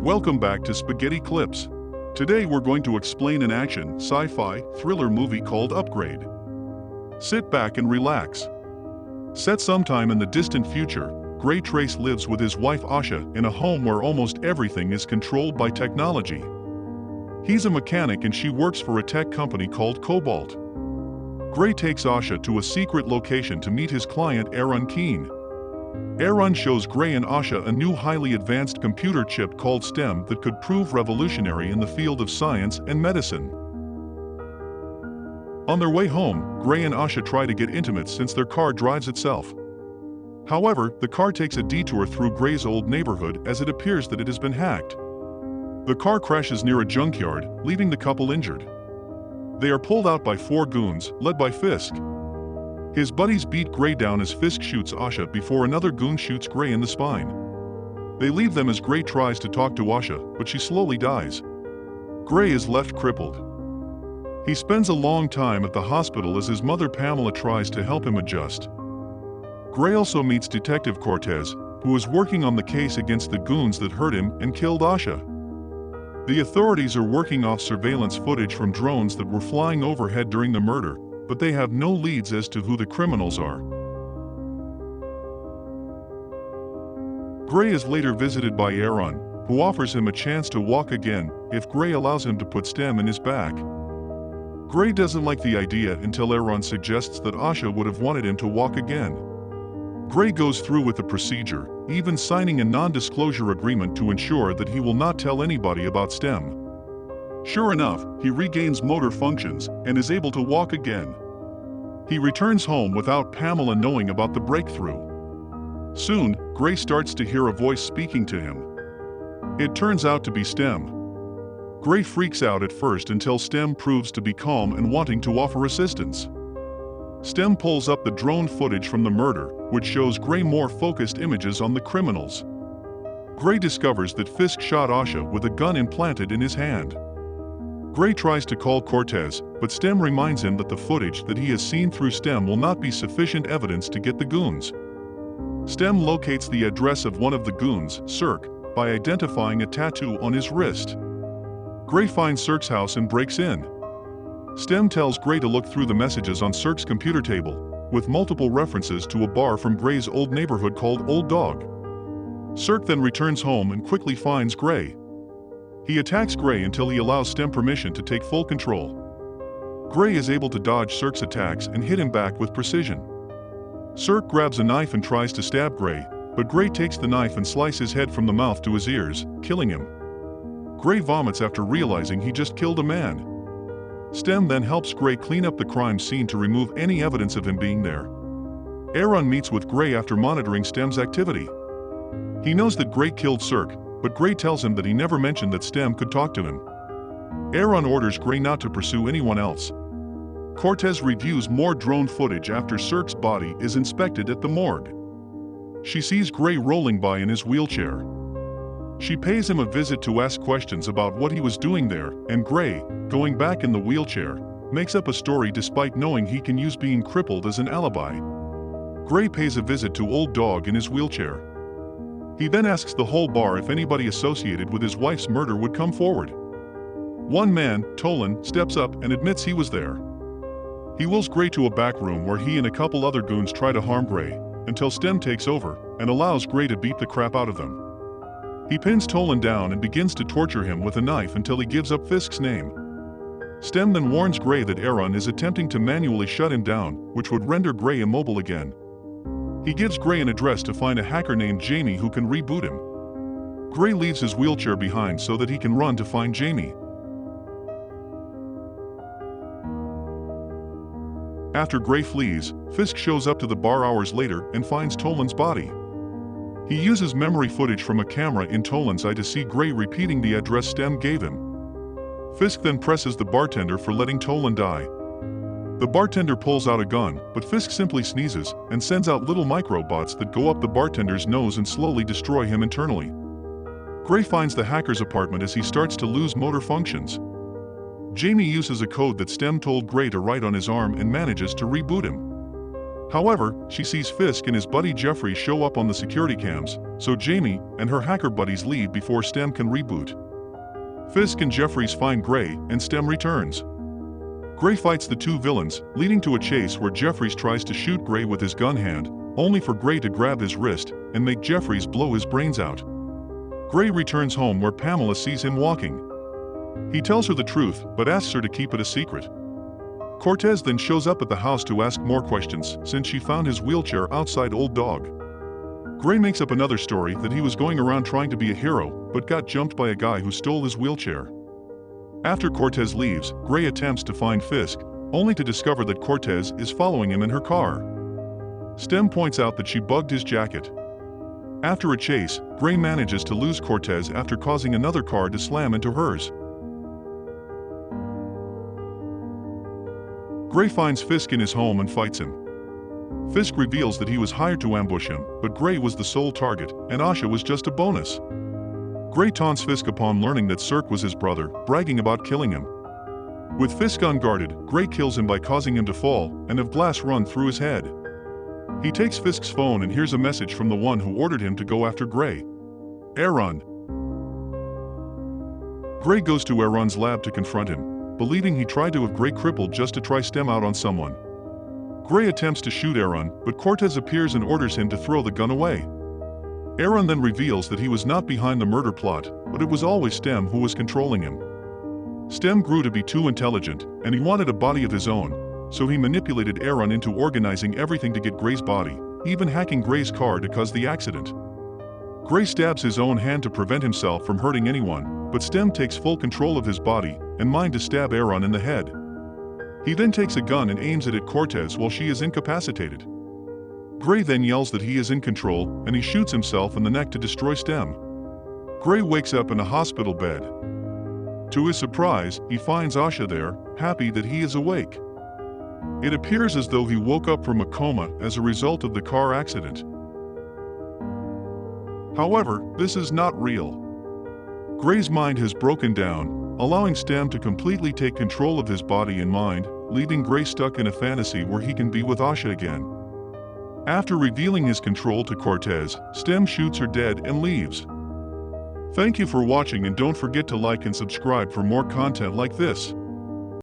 Welcome back to Spaghetti Clips. Today we're going to explain an action, sci-fi, thriller movie called Upgrade. Sit back and relax. Set sometime in the distant future, Gray Trace lives with his wife Asha in a home where almost everything is controlled by technology. He's a mechanic and she works for a tech company called Cobalt. Gray takes Asha to a secret location to meet his client Aaron Keene. Aaron shows Gray and Asha a new highly advanced computer chip called STEM that could prove revolutionary in the field of science and medicine. On their way home, Gray and Asha try to get intimate since their car drives itself. However, the car takes a detour through Gray's old neighborhood as it appears that it has been hacked. The car crashes near a junkyard, leaving the couple injured. They are pulled out by 4 goons, led by Fisk. His buddies beat Gray down as Fisk shoots Asha before another goon shoots Gray in the spine. They leave them as Gray tries to talk to Asha, but she slowly dies. Gray is left crippled. He spends a long time at the hospital as his mother Pamela tries to help him adjust. Gray also meets Detective Cortez, who is working on the case against the goons that hurt him and killed Asha. The authorities are working off surveillance footage from drones that were flying overhead during the murder, but they have no leads as to who the criminals are. Gray is later visited by Aaron, who offers him a chance to walk again if Gray allows him to put STEM in his back. Gray doesn't like the idea until Aaron suggests that Asha would have wanted him to walk again. Gray goes through with the procedure, even signing a non-disclosure agreement to ensure that he will not tell anybody about STEM. Sure enough, he regains motor functions and is able to walk again. He returns home without Pamela knowing about the breakthrough. Soon, Gray starts to hear a voice speaking to him. It turns out to be STEM. Gray freaks out at first until STEM proves to be calm and wanting to offer assistance. STEM pulls up the drone footage from the murder, which shows Gray more focused images on the criminals. Gray discovers that Fisk shot Asha with a gun implanted in his hand. Gray tries to call Cortez, but STEM reminds him that the footage that he has seen through STEM will not be sufficient evidence to get the goons. STEM locates the address of one of the goons, Cirque, by identifying a tattoo on his wrist. Gray finds Cirque's house and breaks in. STEM tells Gray to look through the messages on Cirque's computer table, with multiple references to a bar from Gray's old neighborhood called Old Dog. Cirque then returns home and quickly finds Gray. He attacks Gray until he allows STEM permission to take full control. Gray is able to dodge Cirque's attacks and hit him back with precision. Cirque grabs a knife and tries to stab Gray, but Gray takes the knife and slices his head from the mouth to his ears, killing him. Gray vomits after realizing he just killed a man. STEM then helps Gray clean up the crime scene to remove any evidence of him being there. Aaron meets with Gray after monitoring STEM's activity. He knows that Gray killed Cirque, but Gray tells him that he never mentioned that STEM could talk to him. Aaron orders Gray not to pursue anyone else. Cortez reviews more drone footage after Cirque's body is inspected at the morgue. She sees Gray rolling by in his wheelchair. She pays him a visit to ask questions about what he was doing there, and Gray, going back in the wheelchair, makes up a story despite knowing he can use being crippled as an alibi. Gray pays a visit to Old Dog in his wheelchair. He then asks the whole bar if anybody associated with his wife's murder would come forward. One man, Tolan, steps up and admits he was there. He wheels Gray to a back room where he and a couple other goons try to harm Gray, until STEM takes over and allows Gray to beat the crap out of them. He pins Tolan down and begins to torture him with a knife until he gives up Fisk's name. STEM then warns Gray that Aaron is attempting to manually shut him down, which would render Gray immobile again. He gives Gray an address to find a hacker named Jamie who can reboot him. Gray leaves his wheelchair behind so that he can run to find Jamie. After Gray flees, Fisk shows up to the bar hours later and finds Tolan's body. He uses memory footage from a camera in Tolan's eye to see Gray repeating the address STEM gave him. Fisk then presses the bartender for letting Tolan die. The bartender pulls out a gun, but Fisk simply sneezes and sends out little microbots that go up the bartender's nose and slowly destroy him internally. Gray finds the hacker's apartment as he starts to lose motor functions. Jamie uses a code that STEM told Gray to write on his arm and manages to reboot him. However, she sees Fisk and his buddy Jeffrey show up on the security cams, so Jamie and her hacker buddies leave before Stem can reboot. Fisk and Jeffries find Gray, and Stem returns. Gray fights the two villains, leading to a chase where Jeffries tries to shoot Gray with his gun hand, only for Gray to grab his wrist and make Jeffries blow his brains out. Gray returns home where Pamela sees him walking. He tells her the truth, but asks her to keep it a secret. Cortez then shows up at the house to ask more questions, since she found his wheelchair outside Old Dog. Gray makes up another story that he was going around trying to be a hero, but got jumped by a guy who stole his wheelchair. After Cortez leaves, Gray attempts to find Fisk, only to discover that Cortez is following him in her car. Stem points out that she bugged his jacket. After a chase, Gray manages to lose Cortez after causing another car to slam into hers. Gray finds Fisk in his home and fights him. Fisk reveals that he was hired to ambush him, but Gray was the sole target, and Asha was just a bonus. Gray taunts Fisk upon learning that Cirque was his brother, bragging about killing him. With Fisk unguarded, Gray kills him by causing him to fall, and have glass run through his head. He takes Fisk's phone and hears a message from the one who ordered him to go after Gray. Aaron. Gray goes to Aaron's lab to confront him, believing he tried to have Gray crippled just to try Stem out on someone. Gray attempts to shoot Aaron, but Cortez appears and orders him to throw the gun away. Aaron then reveals that he was not behind the murder plot, but it was always Stem who was controlling him. Stem grew to be too intelligent, and he wanted a body of his own, so he manipulated Aaron into organizing everything to get Gray's body, even hacking Gray's car to cause the accident. Gray stabs his own hand to prevent himself from hurting anyone, but Stem takes full control of his body and mind to stab Aaron in the head. He then takes a gun and aims it at Cortez while she is incapacitated. Gray then yells that he is in control, and he shoots himself in the neck to destroy Stem. Gray wakes up in a hospital bed. To his surprise, he finds Asha there, happy that he is awake. It appears as though he woke up from a coma as a result of the car accident. However, this is not real. Gray's mind has broken down, allowing Stem to completely take control of his body and mind, leaving Gray stuck in a fantasy where he can be with Asha again. After revealing his control to Cortez, Stem shoots her dead and leaves. Thank you for watching, and don't forget to like and subscribe for more content like this.